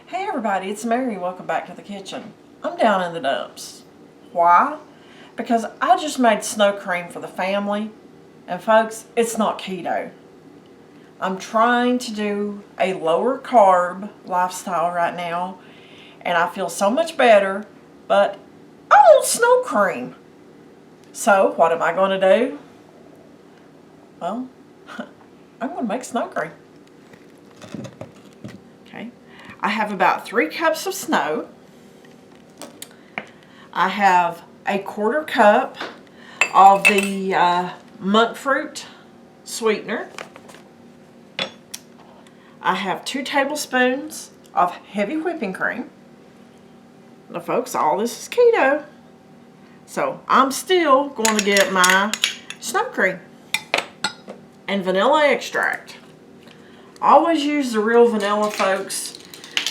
Hey everybody, it's Mary. Welcome back to the kitchen. I'm down in the dumps. Why? Because I just made snow cream for the family. And folks, it's not keto. I'm trying to do a lower carb lifestyle right now. And I feel so much better. But I want snow cream. So what am I going to do? Well, I'm going to make snow cream. Okay. I have about 3 cups of snow. I have a 1/4 cup of the monk fruit sweetener. I have 2 tablespoons of heavy whipping cream. Now folks, all this is keto. So I'm still going to get my snow cream and vanilla extract. Always use the real vanilla, folks,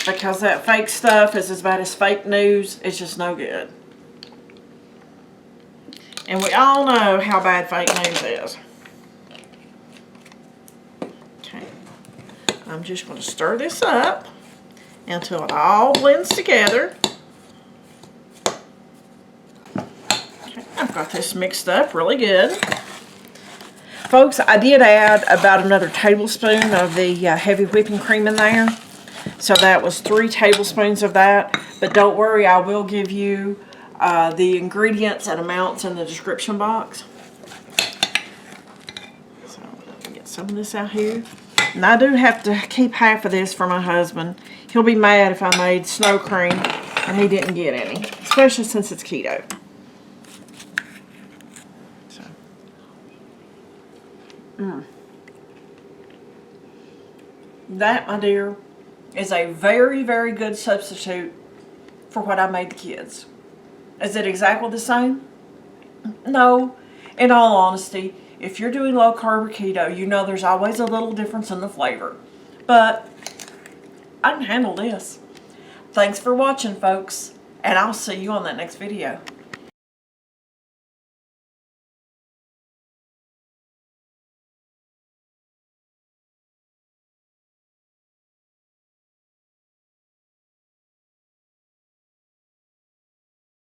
because that fake stuff is as bad as fake news. It's just no good. And we all know how bad fake news is. Okay. I'm just going to stir this up until it all blends together. Okay. I've got this mixed up really good. Folks, I did add about another tablespoon of the heavy whipping cream in there. So that was 3 tablespoons of that. But don't worry, I will give you the ingredients and amounts in the description box. So let me get some of this out here. And I do have to keep half of this for my husband. He'll be mad if I made snow cream and he didn't get any, especially since it's keto. So. That, my dear, is a very, very good substitute for what I made the kids. Is it exactly the same? No. In all honesty, if you're doing low carb or keto, you know there's always a little difference in the flavor. But I can handle this. Thanks for watching, folks, and I'll see you on that next video.